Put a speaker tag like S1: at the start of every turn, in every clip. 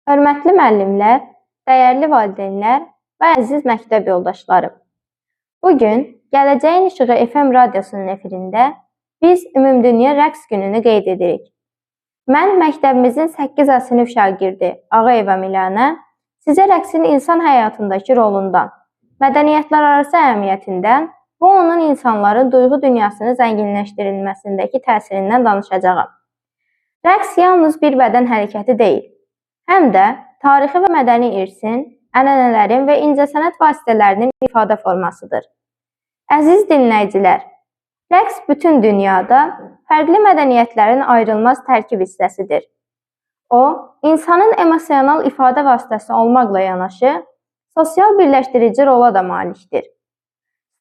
S1: Hörmətli müəllimlər, dəyərli valideynlər və əziz məktəb yoldaşlarım. Bugün Gələcəyin İşığı FM radiosunun efirində biz Ümumdünya Rəqs gününü qeyd edirik. Mən məktəbimizin 8A sinif şagirdi Ağayeva Milanə sizə rəqsin insan həyatındakı rolundan, mədəniyyətlərarası əhəmiyyətindən və onun insanların duyğu dünyasını zənginləşdirilməsindəki təsirindən danışacağam. Rəqs yalnız bir bədən hərəkəti deyil, həm də tarixi və mədəni irsin, ənənələrin və incəsənət vasitələrinin ifadə formasıdır. Əziz dinləyicilər, rəqs bütün dünyada fərqli mədəniyyətlərin ayrılmaz tərkib hissəsidir. O, insanın emosional ifadə vasitəsi olmaqla yanaşı, sosial birləşdirici rola da malikdir.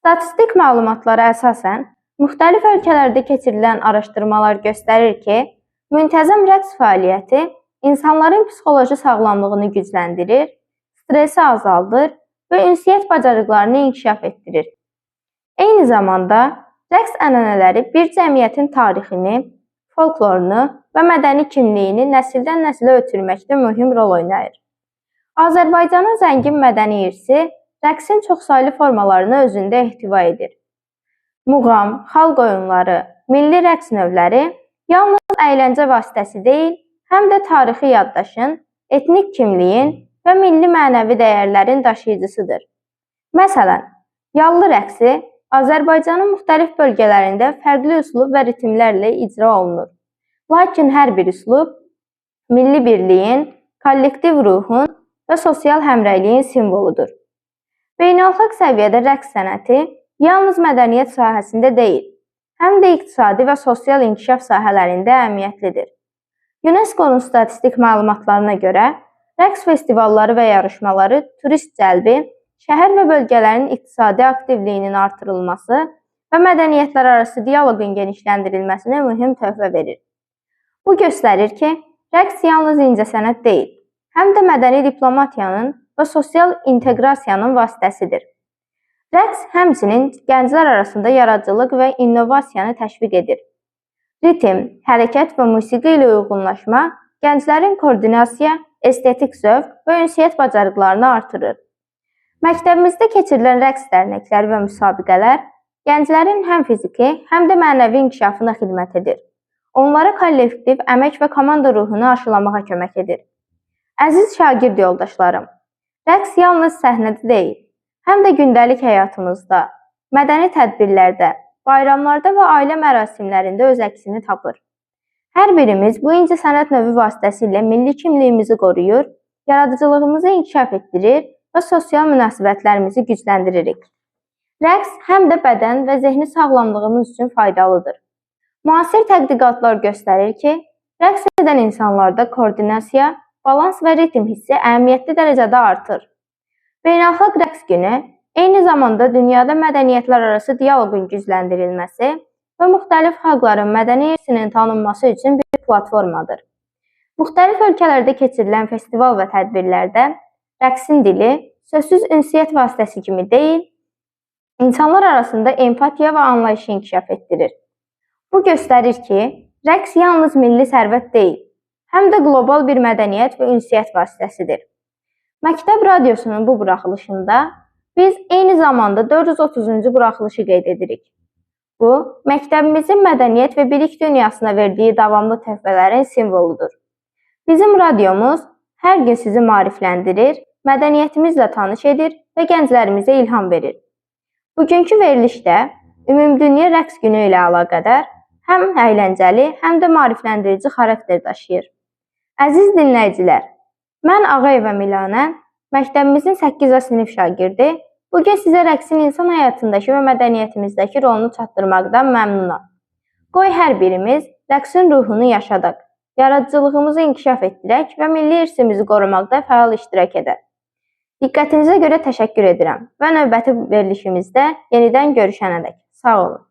S1: Statistik məlumatlara əsasən, müxtəlif ölkələrdə keçirilən araşdırmalar göstərir ki, müntəzəm rəqs fəaliyyəti insanların psixoloji sağlamlığını gücləndirir, stresi azaldır və ünsiyyət bacarıqlarını inkişaf etdirir. Eyni zamanda, rəqs ənənələri bir cəmiyyətin tarixini, folklorunu və mədəni kimliyini nəsildən nəsilə ötürməkdə mühüm rol oynayır. Azərbaycanın zəngin mədəni irsi rəqsin çoxsaylı formalarını özündə ehtiva edir. Muğam, xalq oyunları, milli rəqs növləri yalnız əyləncə vasitəsi deyil, həm də tarixi yaddaşın, etnik kimliyin və milli mənəvi dəyərlərin daşıyıcısıdır. Məsələn, yallı rəqsi Azərbaycanın müxtəlif bölgələrində fərqli üslub və ritmlərlə icra olunur. Lakin hər bir üslub milli birliyin, kollektiv ruhun və sosial həmrəyliyin simvoludur. Beynəlxalq səviyyədə rəqs sənəti yalnız mədəniyyət sahəsində deyil, həm də iqtisadi və sosial inkişaf sahələrində əhəmiyyətlidir. UNESCO-nun statistik məlumatlarına görə, rəqs festivalları və yarışmaları turist cəlbi, şəhər və bölgələrin iqtisadi aktivliyinin artırılması və mədəniyyətlərarası dialoqun genişləndirilməsinə mühüm töhfə verir. Bu göstərir ki, rəqs yalnız incəsənət deyil, həm də mədəni diplomatiyanın və sosial inteqrasiyanın vasitəsidir. Rəqs həmçinin gənclər arasında yaradıcılıq və innovasiyanı təşviq edir. Ritm, hərəkət və musiqi ilə uyğunlaşma gənclərin koordinasiya, estetik zövq və ünsiyyət bacarıqlarını artırır. Məktəbimizdə keçirilən rəqs dərnəkləri və müsabiqələr gənclərin həm fiziki, həm də mənəvi inkişafına xidmət edir. Onlara kollektiv əmək və komanda ruhunu aşılamağa kömək edir. Əziz şagird yoldaşlarım, rəqs yalnız səhnədə deyil, həm də gündəlik həyatımızda, mədəni tədbirlərdə, bayramlarda və ailə mərasimlərində öz əksini tapır. Hər birimiz bu incəsənət növü vasitəsilə milli kimliyimizi qoruyur, yaradıcılığımızı inkişaf etdirir və sosial münasibətlərimizi gücləndiririk. Rəqs həm də bədən və zehni sağlamlığımız üçün faydalıdır. Müasir tədqiqatlar göstərir ki, rəqs edən insanlarda koordinasiya, balans və ritm hissi əhəmiyyətli dərəcədə artır. Beynəlxalq rəqs günü eyni zamanda dünyada mədəniyyətlərarası dialoqun gücləndirilməsi və müxtəlif xalqların mədəni irsinin tanınması üçün bir platformadır. Müxtəlif ölkələrdə keçirilən festival və tədbirlərdə rəqsin dili sözsüz ünsiyyət vasitəsi kimi deyil, insanlar arasında empatiya və anlayışı inkişaf etdirir. Bu göstərir ki, rəqs yalnız milli sərvət deyil, həm də qlobal bir mədəniyyət və ünsiyyət vasitəsidir. Məktəb radiosunun bu buraxılışında biz eyni zamanda 430-cu buraxılışı qeyd edirik. Bu, məktəbimizin mədəniyyət və bilik dünyasına verdiyi davamlı töhfələrin simvoludur. Bizim radiomuz hər gün sizi maarifləndirir, mədəniyyətimizlə tanış edir və gənclərimizə ilham verir. Bugünkü verilişdə Ümumdünya Rəqs günü ilə əlaqədar həm əyləncəli, həm də maarifləndirici xarakter daşıyır. Əziz dinləyicilər, mən Ağayeva Milanə, məktəbimizin 8A sinif şagirdi, bugün sizə rəqsin insan həyatındakı və mədəniyyətimizdəki rolunu çatdırmaqdan məmnunam. Qoy hər birimiz rəqsin ruhunu yaşadaq, yaradıcılığımızı inkişaf etdirək və milli irsimizi qorumaqda fəal iştirak edək. Diqqətinizə görə təşəkkür edirəm və növbəti verilişimizdə yenidən görüşənədək. Sağ olun.